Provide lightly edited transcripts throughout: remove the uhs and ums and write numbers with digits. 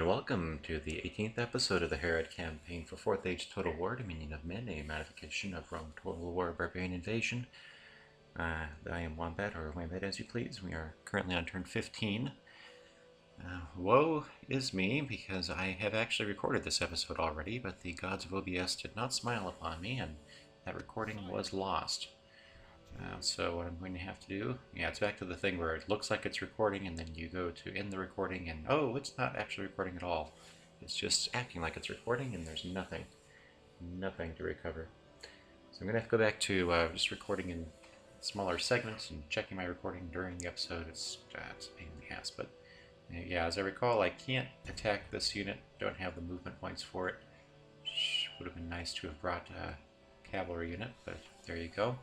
welcome to the 18th episode of the Harad campaign for 4th Age Total War, Dominion of Men, a modification of Rome Total War Barbarian Invasion. I am Wombat, or Wombat as you please. We are currently on turn 15. Woe is me, because I have actually recorded this episode already, but the gods of OBS did not smile upon me, and that recording was lost. So what I'm going to have to do, it's back to the thing where it looks like it's recording, and then you go to end the recording, and oh, it's not actually recording at all. It's just acting like it's recording, and there's nothing to recover. So I'm going to have to go back to just recording in smaller segments and checking my recording during the episode. It's a pain in the ass, but yeah, as I recall, I can't attack this unit, don't have the movement points for it. Would have been nice to have brought a cavalry unit, but there you go.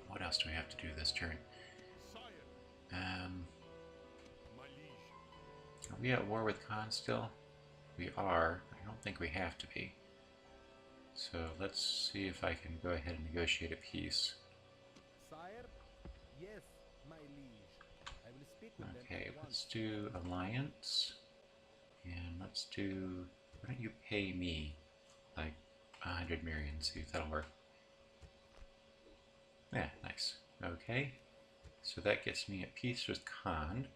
What else do we have to do this turn? Are we at war with Khan still? We are. I don't think we have to be. So let's see if I can go ahead and negotiate a peace. Yes, my liege. I will speak with Okay, them let's do alliance. And let's do... Why don't you pay me like 100 million, see if that'll work. Yeah, nice. Okay, so that gets me at peace with Khan,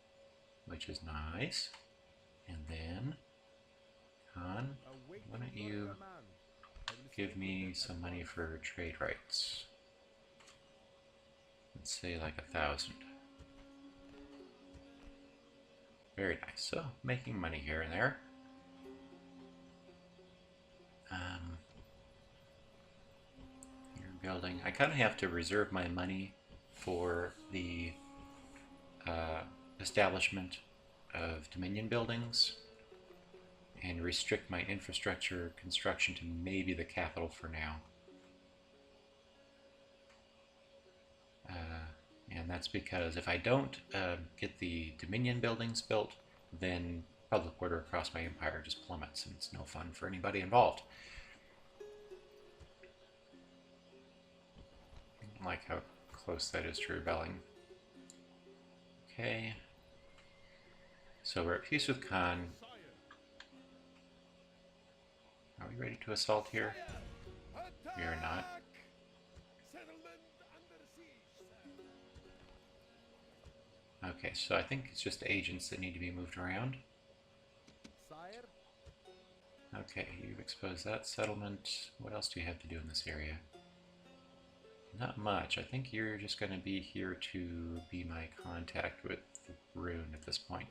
which is nice. And then, Khan, why don't you give me some money for trade rights? Let's say like 1,000. Very nice. So, making money here and there. Building. I kind of have to reserve my money for the establishment of Dominion buildings and restrict my infrastructure construction to maybe the capital for now. And that's because if I don't get the Dominion buildings built, then public order across my empire just plummets, and it's no fun for anybody involved. I like how close that is to rebelling. Okay. So we're at peace with Khan. Are we ready to assault here? We are not. Okay, so I think it's just agents that need to be moved around. Okay, you've exposed that settlement. What else do you have to do in this area? Not much. I think you're just going to be here to be my contact with the rune at this point.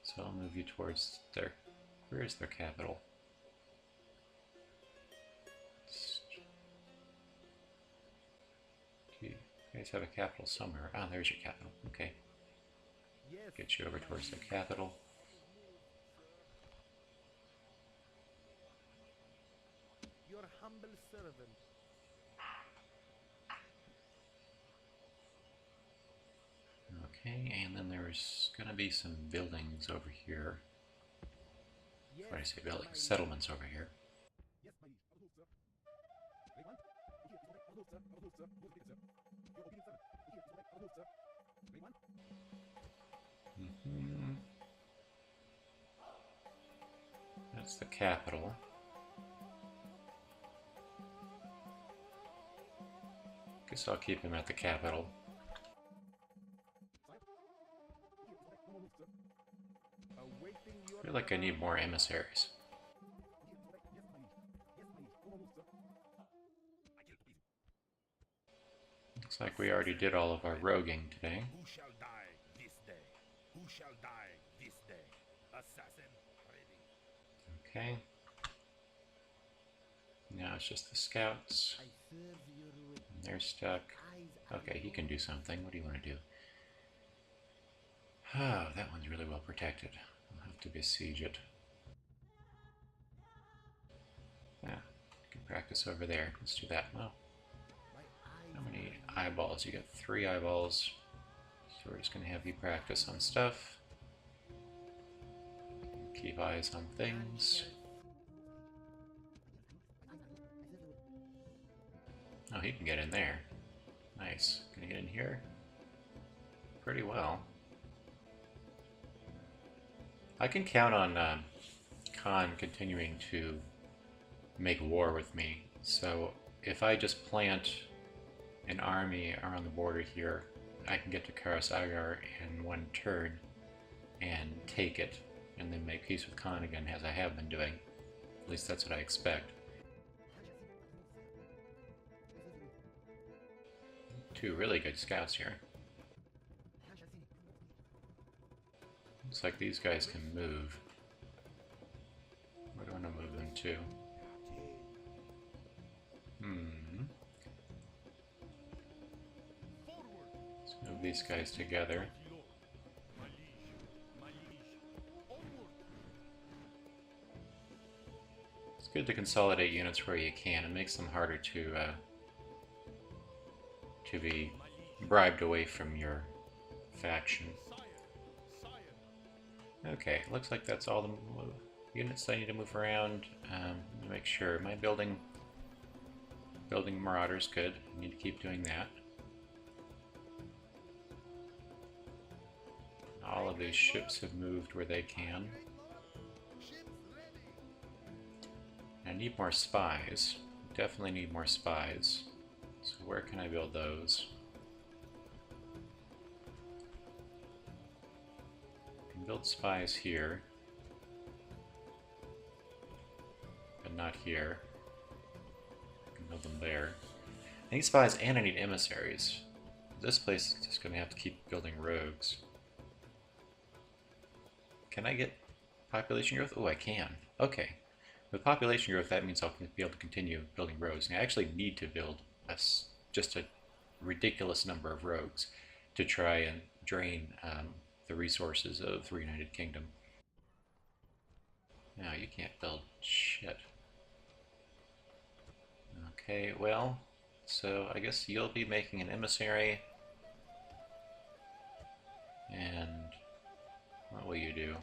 So I'll move you towards their... Where is their capital? You guys have a capital somewhere. Ah, there's your capital. Okay. Get you over towards their capital. Your humble servant. Okay, and then there's going to be some buildings over here. When I say buildings, settlements over here. That's the capital. Guess I'll keep him at the capital. I feel like I need more emissaries. Looks like we already did all of our roguing today. Who shall die this day? Who shall die this day? Assassin ready. Okay. Now it's just the scouts. And they're stuck. Okay, he can do something. What do you want to do? Oh, that one's really well protected. I'll have to besiege it. Yeah, you can practice over there. Let's do that. Well, how many eyeballs? You got 3 eyeballs. So we're just going to have you practice on stuff. Keep eyes on things. Oh, he can get in there. Nice. Can he get in here? Pretty well. I can count on Khan continuing to make war with me. So if I just plant an army around the border here, I can get to Karasagar in one turn and take it, and then make peace with Khan again, as I have been doing. At least that's what I expect. Two really good scouts here. Looks like these guys can move. Where do I want to move them to? Let's move these guys together. It's good to consolidate units where you can. It makes them harder to be bribed away from your faction. Okay, looks like that's all the units I need to move around. Let me make sure. My building marauders, good. I need to keep doing that. All of these ships have moved where they can. I need more spies. Definitely need more spies. So where can I build those? I can build spies here, but not here. I can build them there. I need spies and I need emissaries. This place is just going to have to keep building rogues. Can I get population growth? Oh, I can. Okay. With population growth, that means I'll be able to continue building rogues. And I actually need to build just a ridiculous number of rogues to try and drain the resources of the United Kingdom. No, you can't build shit. Okay, well, so I guess you'll be making an emissary. And what will you do?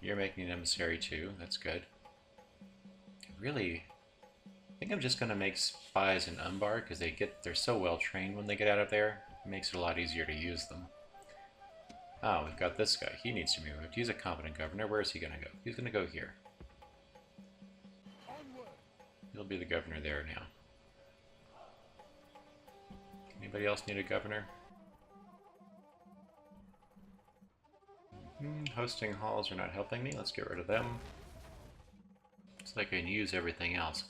You're making an emissary too, that's good. Really, I think I'm just going to make spies in Umbar because they're so well trained when they get out of there. It makes it a lot easier to use them. Oh, we've got this guy. He needs to be moved. He's a competent governor. Where is he going to go? He's going to go here. He'll be the governor there now. Anybody else need a governor? Hosting halls are not helping me. Let's get rid of them. Looks like I can use everything else.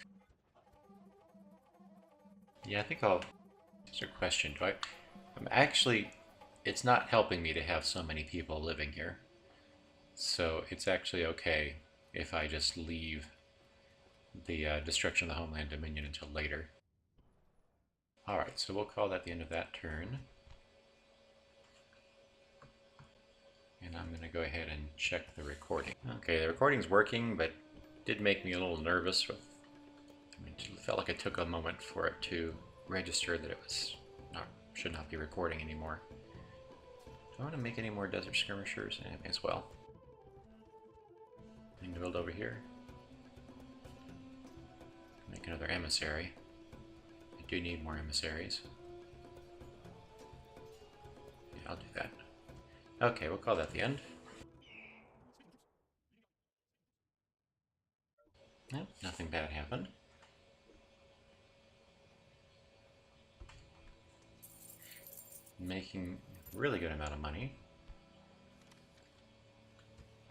Yeah, I think I'll... There's a question. It's not helping me to have so many people living here. So it's actually okay if I just leave the destruction of the Homeland Dominion until later. Alright, so we'll call that the end of that turn. And I'm going to go ahead and check the recording. Okay, the recording's working, but it did make me a little nervous. It felt like it took a moment for it to register that it should not be recording anymore. Do I want to make any more Desert Skirmishers as well? I need to build over here. Make another emissary. I do need more emissaries. Yeah, I'll do that. Okay, we'll call that the end. Nope, nothing bad happened. Making a really good amount of money.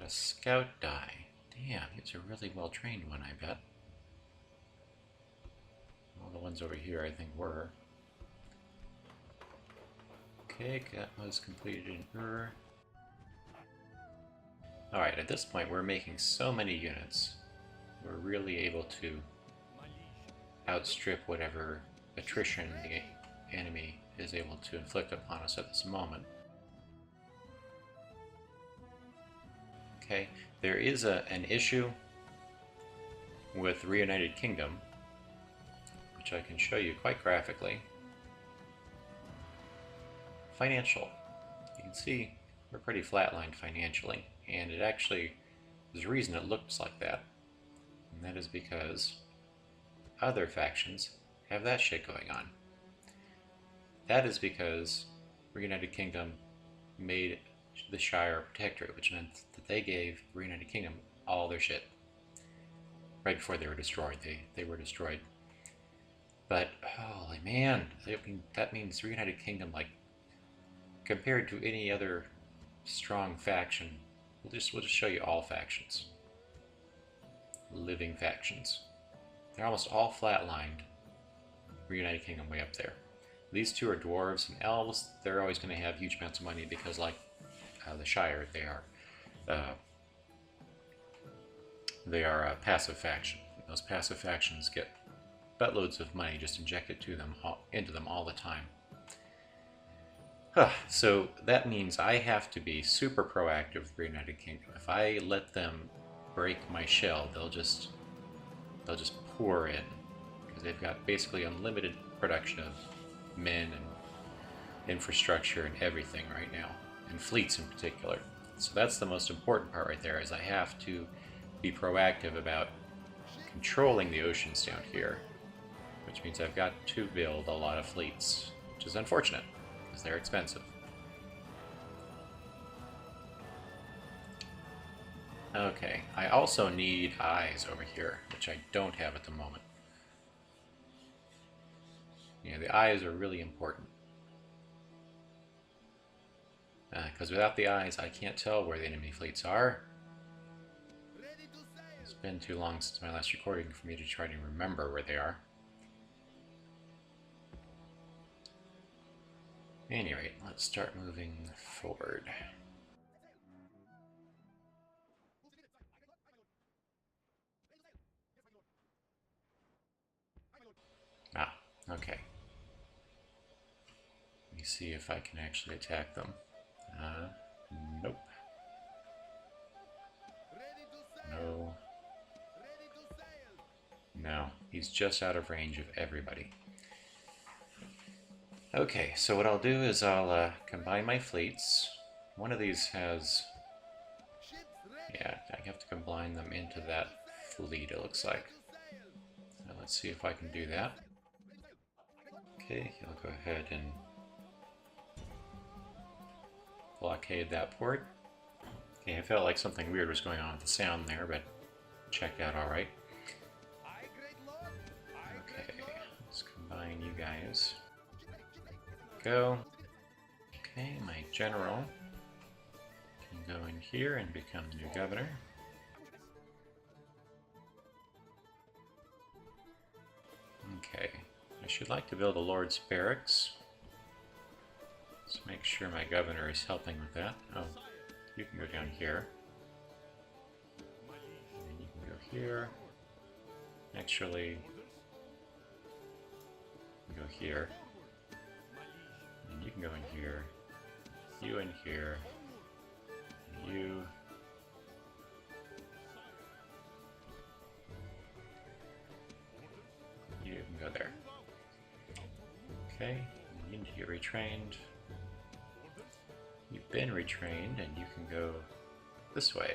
A scout die. Damn, he's a really well trained one, I bet. All the ones over here I think were. Okay, that was completed in GRUHA. Alright, at this point we're making so many units. We're really able to outstrip whatever attrition the enemy is able to inflict upon us at this moment. Okay, there is an issue with Reunited Kingdom, which I can show you quite graphically. Financial. You can see we're pretty flatlined financially, and it actually, there's a reason it looks like that, and that is because other factions have that shit going on. That is because Reunited Kingdom made the Shire Protectorate, which meant that they gave the United Kingdom all their shit. Right before they were destroyed. They were destroyed. But, holy man, that means the United Kingdom, like, compared to any other strong faction, we'll just show you all factions. Living factions. They're almost all flatlined. United Kingdom way up there. These two are dwarves and elves. They're always going to have huge amounts of money because, like the Shire, they are a passive faction. Those passive factions get buttloads of money just injected into them all the time. So that means I have to be super proactive with the United Kingdom. If I let them break my shell, they'll just pour in, because they've got basically unlimited production of men and infrastructure and everything right now, and fleets in particular. So that's the most important part right there, is I have to be proactive about controlling the oceans down here, which means I've got to build a lot of fleets, which is unfortunate, because they're expensive. Okay, I also need eyes over here, which I don't have at the moment. Yeah, the eyes are really important. Because without the eyes, I can't tell where the enemy fleets are. It's been too long since my last recording for me to try to remember where they are. At any rate, let's start moving forward. Ah, okay. Let me see if I can actually attack them. Nope. No. No, he's just out of range of everybody. Okay, so what I'll do is I'll combine my fleets. One of these has... yeah, I have to combine them into that fleet, it looks like. So let's see if I can do that. Okay, I'll go ahead and blockade that port. Okay, I felt like something weird was going on with the sound there, but checked out alright. Okay, let's combine you guys. Go. Okay, my general can go in here and become the new governor. Okay, I should like to build a Lord's Barracks. Let's make sure my governor is helping with that. Oh, you can go down here. And you can go here. Actually, you can go here. And you can go in here. You in here. And you. You can go there. Okay, you need to get retrained. You've been retrained, and you can go this way.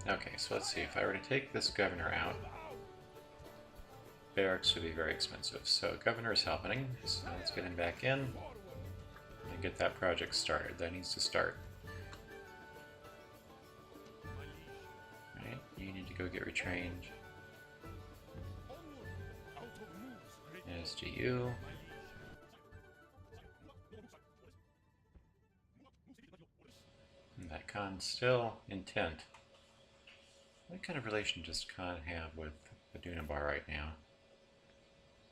Okay, so let's see. If I were to take this governor out, barracks would be very expensive. So governor is helping, so let's get him back in and get that project started. That needs to start. Alright, you need to go get retrained. As do you. And that Khan's still intent. What kind of relation does Khan have with Adunabar right now?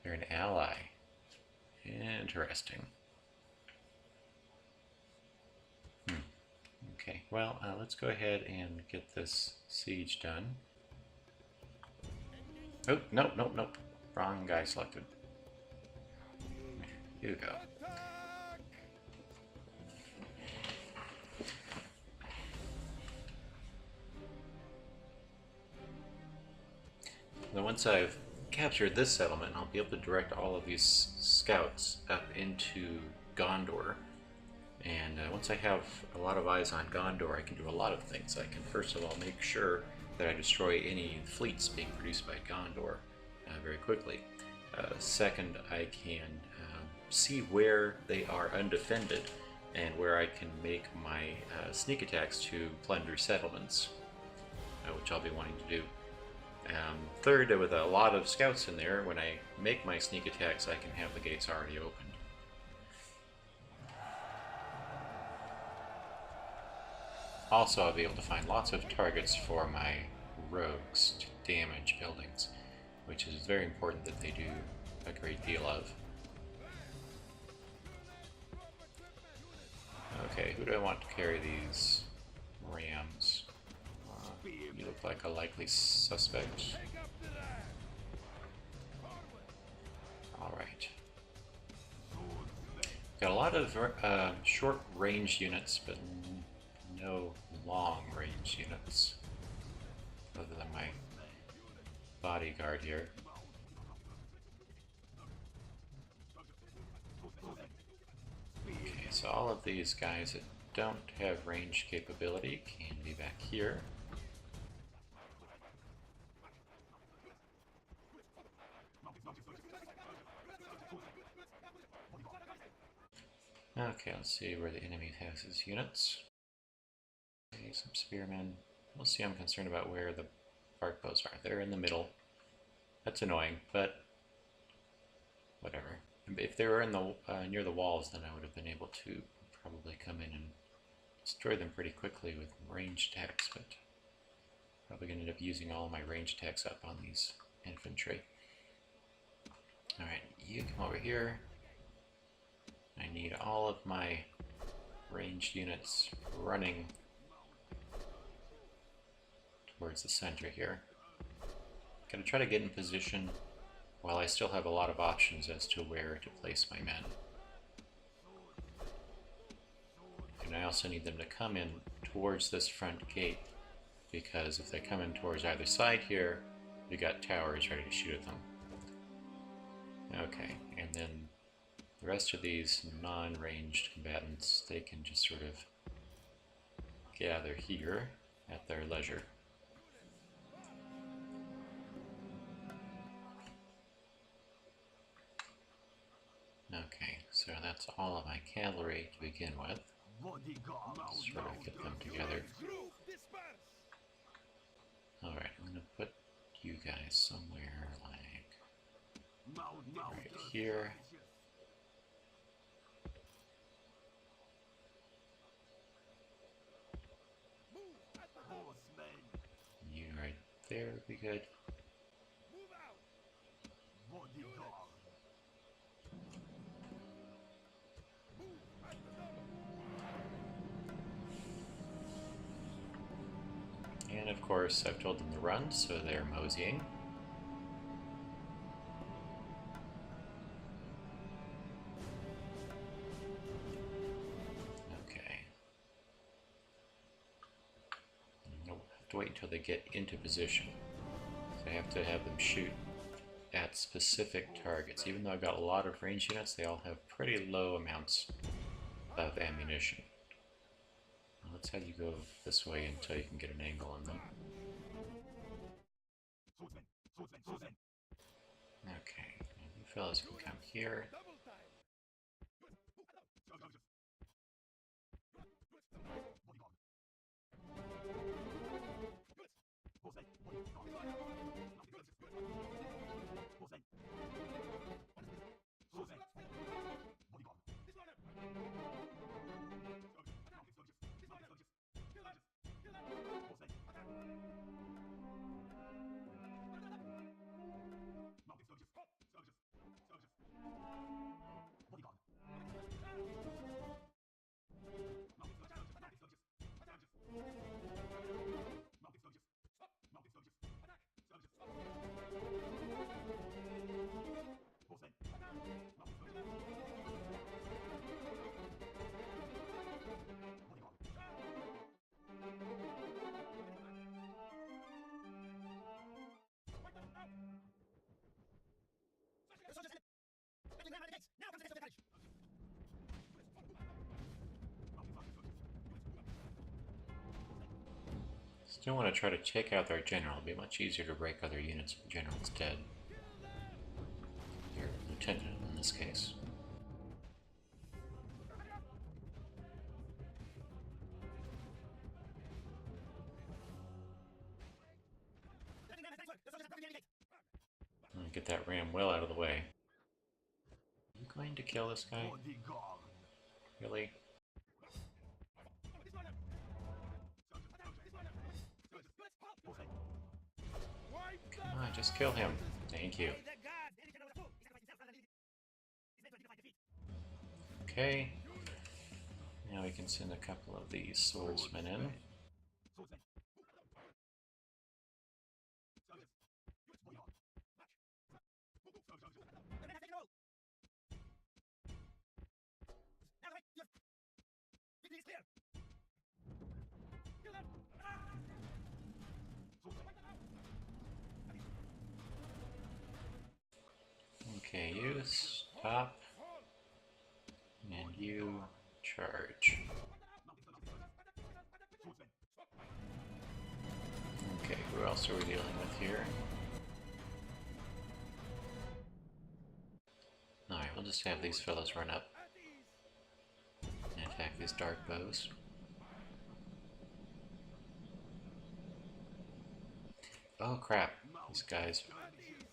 They're an ally. Interesting. Okay, well, let's go ahead and get this siege done. Oh, nope, nope, nope. Wrong guy selected. You go. Now once I've captured this settlement, I'll be able to direct all of these scouts up into Gondor. And once I have a lot of eyes on Gondor, I can do a lot of things. I can first of all make sure that I destroy any fleets being produced by Gondor very quickly. Second, I can see where they are undefended and where I can make my sneak attacks to plunder settlements, which I'll be wanting to do. Third, with a lot of scouts in there, when I make my sneak attacks, I can have the gates already opened. Also, I'll be able to find lots of targets for my rogues to damage buildings, which is very important that they do a great deal of. Okay, who do I want to carry these rams? You look like a likely suspect. Alright. Got a lot of short-range units, but no long-range units, other than my bodyguard here. Okay, so all of these guys that don't have range capability can be back here. Okay, let's see where the enemy has his units. Okay, some spearmen. We'll see, I'm concerned about where the bark bows are. They're in the middle. That's annoying, but whatever. If they were in the near the walls, then I would have been able to probably come in and destroy them pretty quickly with range attacks, but probably going to end up using all of my range attacks up on these infantry. Alright, you come over here. I need all of my ranged units running towards the center here. Gonna try to get in position while I still have a lot of options as to where to place my men. And I also need them to come in towards this front gate, because if they come in towards either side here, we got towers ready to shoot at them. Okay, and then the rest of these non-ranged combatants, they can just sort of gather here at their leisure. Okay, so that's all of my cavalry to begin with. Sort of get them together. Alright, I'm going to put you guys somewhere like right here. You right there would be good. And of course, I've told them to run, so they're moseying. Okay. I'll have to wait until they get into position. So I have to have them shoot at specific targets. Even though I've got a lot of range units, they all have pretty low amounts of ammunition. Let's have you go this way until you can get an angle on them. Okay, you fellas can come here. Still want to try to take out their general. It'll be much easier to break other units if the general's dead. Their lieutenant in this case. Get that ram well out of the way. Are you going to kill this guy? Really? Come on, just kill him. Thank you. Okay. Now we can send a couple of these swordsmen in. Okay, you stop, and you charge. Okay, who else are we dealing with here? Alright, we'll just have these fellows run up and attack these dark bows. Oh crap, these guys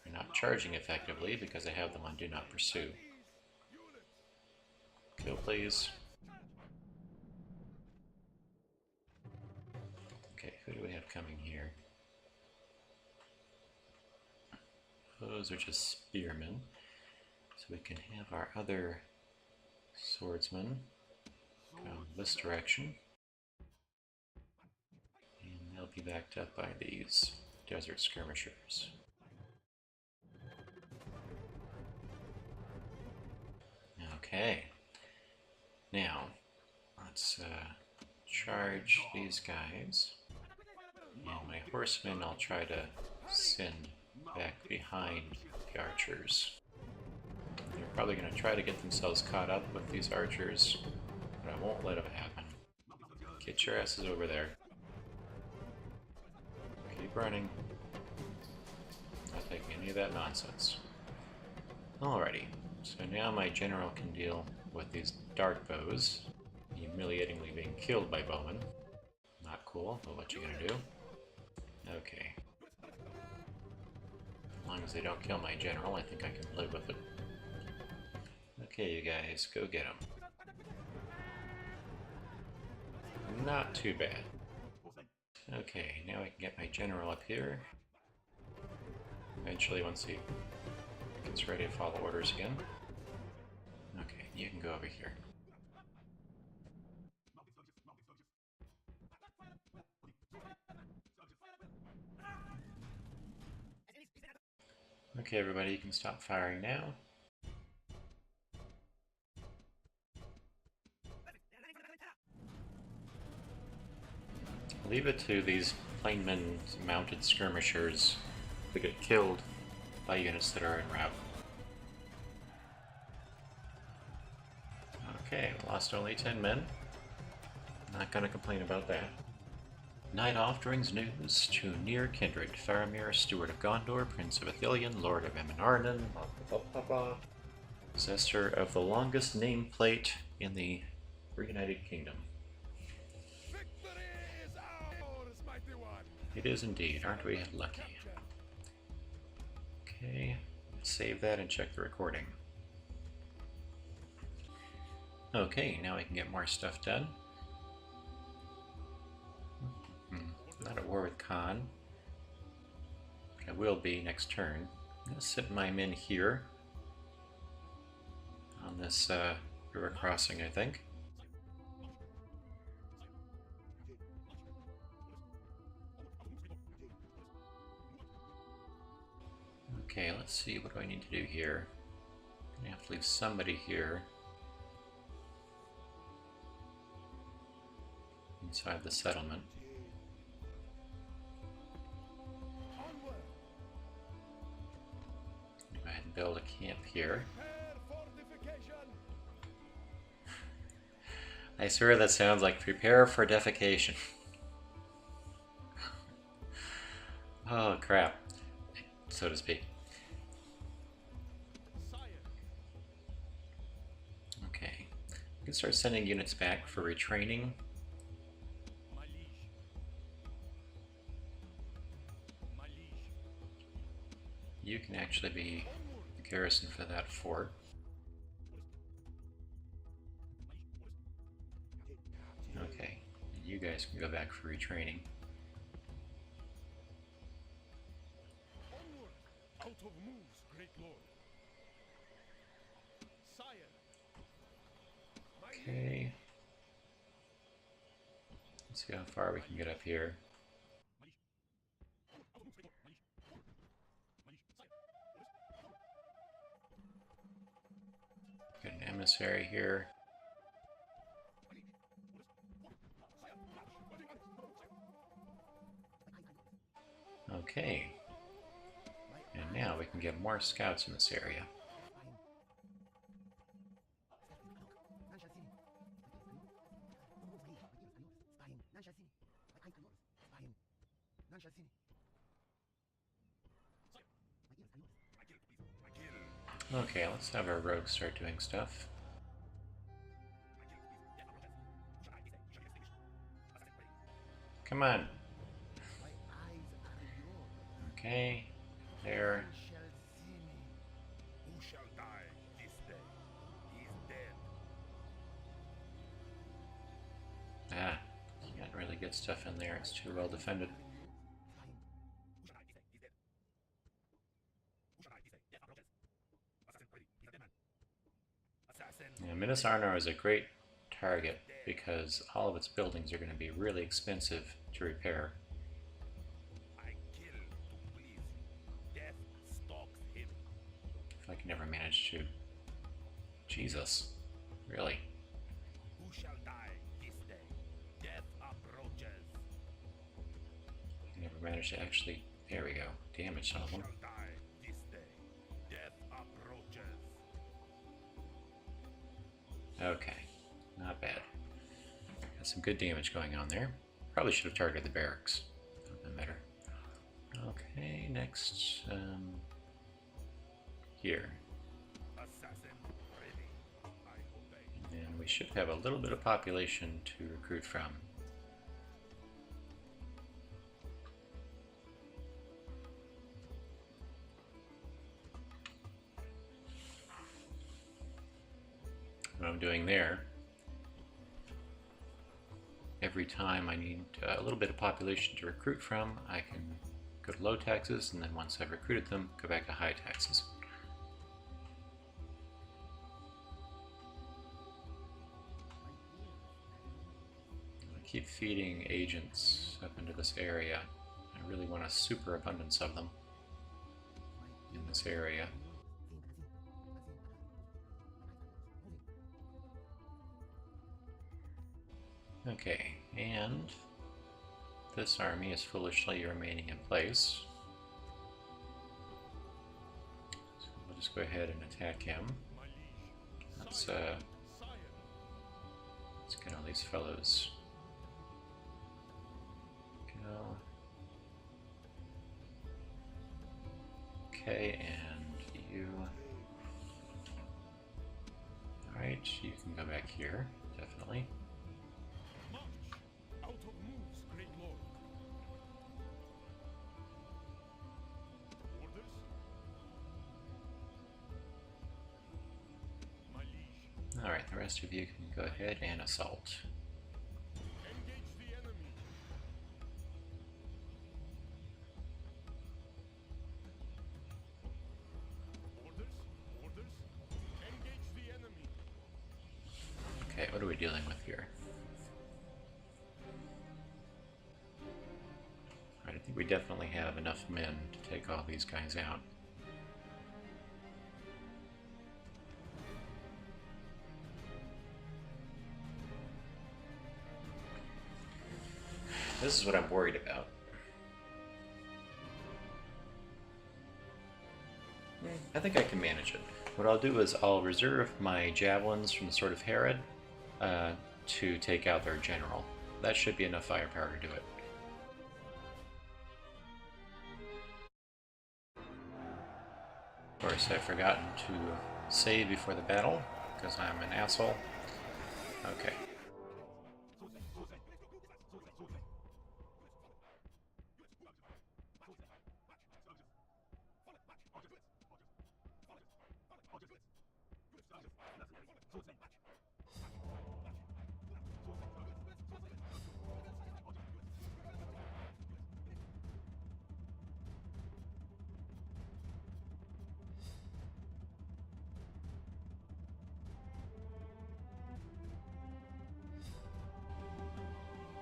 are not charging effectively because I have them on Do Not Pursue. Kill, please. Okay, who do we have coming here? Those are just spearmen. So we can have our other swordsmen come this direction. And they'll be backed up by these desert skirmishers. Okay. Now, let's charge these guys. And my horsemen I'll try to send back behind the archers. They're probably going to try to get themselves caught up with these archers, but I won't let them happen. Get your asses over there. Keep running. Not taking any of that nonsense. Alrighty, so now my general can deal with these dark bows, humiliatingly being killed by bowmen. Not cool, but what you gonna do? Okay. As long as they don't kill my general, I think I can live with it. Okay, you guys, go get them. Not too bad. Okay, now I can get my general up here. Eventually, once he gets ready to follow orders again. Okay, you can go over here. Okay, everybody, you can stop firing now. Leave it to these plainmen mounted skirmishers to get killed by units that are en route. Okay, lost only 10 men. Not gonna complain about that. Night Oft brings news to near kindred. Faramir, Steward of Gondor, Prince of Ithilien, Lord of Eminarden, possessor of the longest nameplate in the Reunited Kingdom. It is indeed, aren't we lucky? Okay, save that and check the recording. Okay, now I can get more stuff done. Not at war with Khan, but I will be next turn. I'm going to sit my men here on this river crossing, I think. Okay, let's see, what do I need to do here? I'm going to have to leave somebody here inside the settlement. Go ahead and build a camp here. I swear that sounds like prepare for defecation. Oh crap, so to speak. Okay, we can start sending units back for retraining. you can actually be the garrison for that fort. Okay, and you guys can go back for retraining. Onward! Out of moves, great lord. Sire. Okay. Let's see how far we can get up here. Got an emissary here. Okay. And now we can get more scouts in this area. Okay, let's have our rogues start doing stuff. Come on. Okay, there. Who shall die this day? He is dead. Ah, can't really get stuff in there, it's too well defended. Yeah, Minas Arnor is a great target because all of its buildings are going to be really expensive to repair. I kill to please. Death stalks him. If I can never manage to... Jesus. Really? Who shall die this day? Death approaches. I never managed to actually... There we go. Damage some of them. Shall die this day. Death approaches. Okay. Not bad. Got some good damage going on there. Probably should have targeted the barracks. That would have been better. Okay, next... here. Assassin ready. I obey. And we should have a little bit of population to recruit from. What I'm doing there, every time I need a little bit of population to recruit from, I can go to low taxes, and then once I've recruited them, go back to high taxes. I keep feeding agents up into this area. I really want a super abundance of them in this area. Okay, and this army is foolishly remaining in place. So we'll just go ahead and attack him. Let's get all these fellows. Go. Okay, and you. Alright, you can go back here, definitely. Out of moves, great lord. Orders? My liege. Alright, the rest of you can go ahead and assault. Engage the enemy. Orders? Orders? Engage the enemy. Okay, what are we dealing with here? Alright, I think we definitely have enough men to take all these guys out. This is what I'm worried about. I think I can manage it. What I'll do is I'll reserve my javelins from the Sword of Harad to take out their general. That should be enough firepower to do it. Of course, I've forgotten to save before the battle, because I'm an asshole. Okay.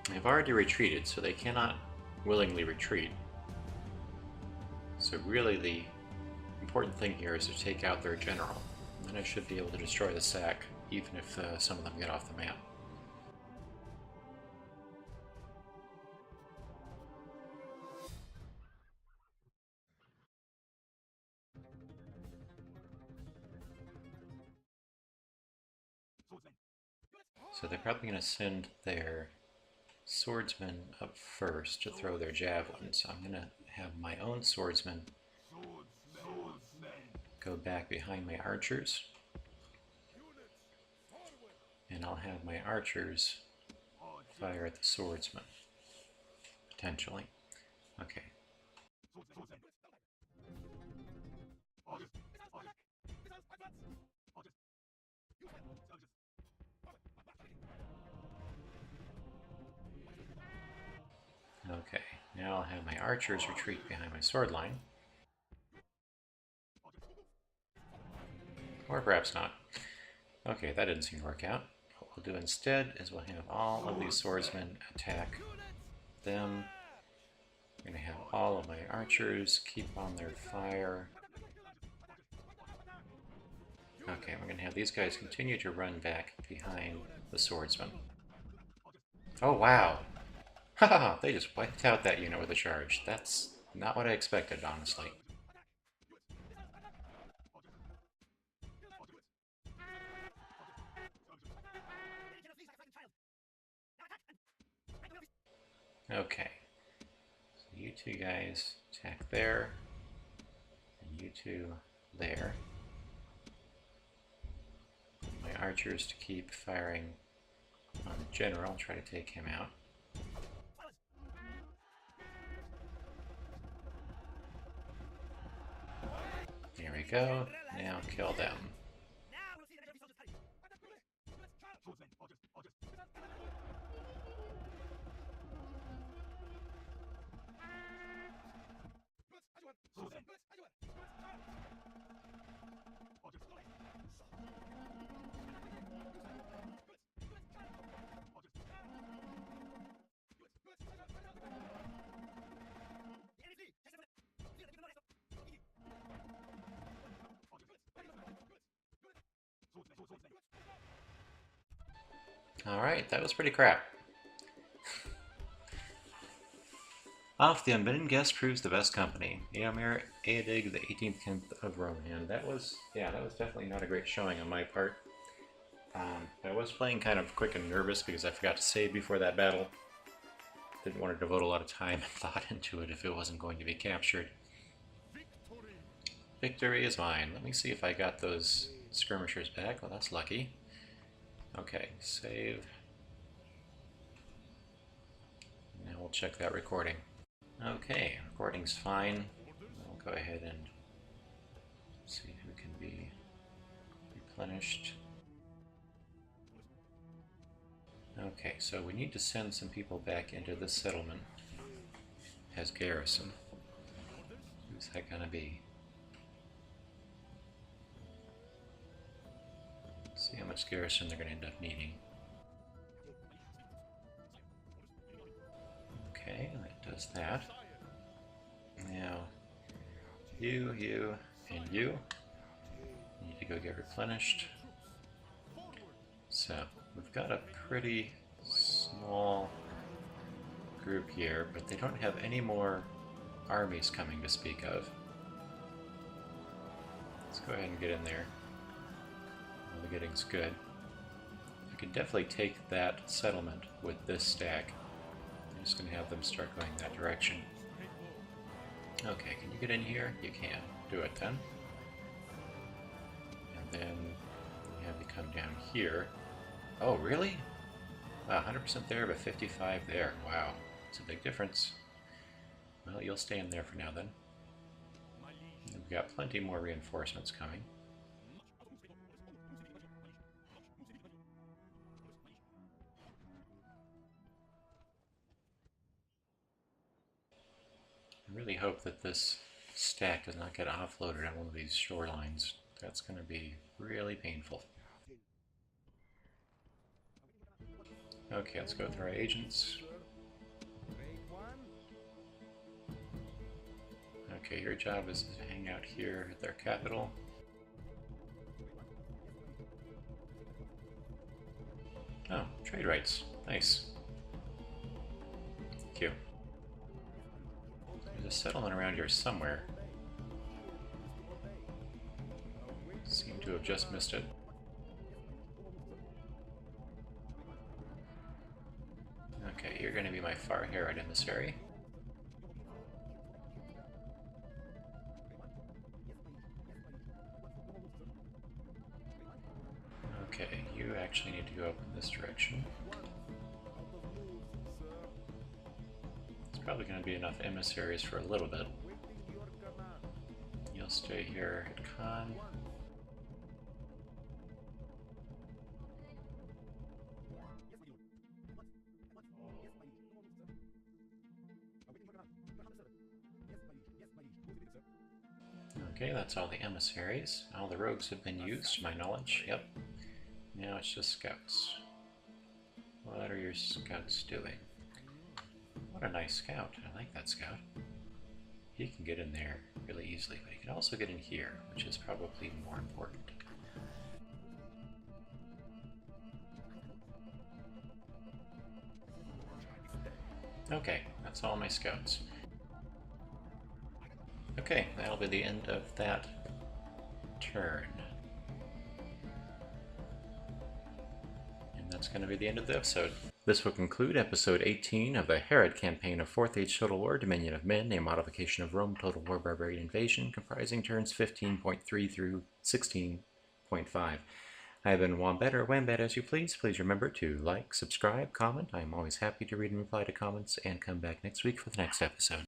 They've already retreated, so they cannot willingly retreat. So really the important thing here is to take out their general. And then I should be able to destroy the sack, even if some of them get off the map. So they're probably going to send their swordsmen up first to throw their javelins. So I'm going to have my own swordsmen go back behind my archers. And I'll have my archers fire at the swordsmen, potentially. Okay. Okay, now I'll have my archers retreat behind my sword line. Or perhaps not. Okay, that didn't seem to work out. What we'll do instead is we'll have all of these swordsmen attack them. I'm going to have all of my archers keep on their fire. Okay, we're going to have these guys continue to run back behind the swordsmen. Oh, wow! Haha, they just wiped out that unit with a charge. That's not what I expected, honestly. Okay. So you two guys attack there, and you two there. My archers to keep firing on the general, try to take him out. There we go. Now kill them. Alright, that was pretty crap. Off the Unbidden Guest proves the best company. Eomer Eodig, the 18th King of Rohan. That was definitely not a great showing on my part. I was playing kind of quick and nervous because I forgot to save before that battle. Didn't want to devote a lot of time and thought into it if it wasn't going to be captured. Victory is mine. Let me see if I got those skirmishers back. Well, that's lucky. Okay, save. Now we'll check that recording. Okay, recording's fine. We'll go ahead and see who can be replenished. Okay, so we need to send some people back into this settlement as garrison. Who's that gonna be? Let's see how much garrison they're gonna end up needing. Okay, that does that. Now, you, and you need to go get replenished. So, we've got a pretty small group here, but they don't have any more armies coming to speak of. Let's go ahead and get in there. Well, the getting's good. I could definitely take that settlement with this stack. I'm just going to have them start going that direction. Okay, can you get in here? You can. Do it then. And then you have you come down here. Oh, really? 100% there, but 55 there. Wow, it's a big difference. Well, you'll stay in there for now then. And we've got plenty more reinforcements coming. I really hope that this stack does not get offloaded on one of these shorelines. That's going to be really painful. Okay, let's go through our agents. Okay, your job is to hang out here at their capital. Oh, trade rights. Nice. Thank you. There's a settlement around here somewhere. Seem to have just missed it. Okay, you're going to be my far Harad emissary. Okay, you actually need to go up in this direction. It's probably going to be enough emissaries for a little bit. You'll stay here at Khan. Okay, that's all the emissaries. All the rogues have been used, to my knowledge. Yep. Now it's just scouts. What are your scouts doing? What a nice scout. I like that scout. He can get in there really easily, but he can also get in here, which is probably more important. Okay, that's all my scouts. Okay, that'll be the end of that turn. And that's going to be the end of the episode. This will conclude episode 18 of the Harad campaign of 4th Age Total War, Dominion of Men, a modification of Rome Total War Barbarian Invasion, comprising turns 15.3 through 16.5. I have been Wombat, or Wambat as you please. Please remember to like, subscribe, comment. I am always happy to read and reply to comments, and come back next week for the next episode.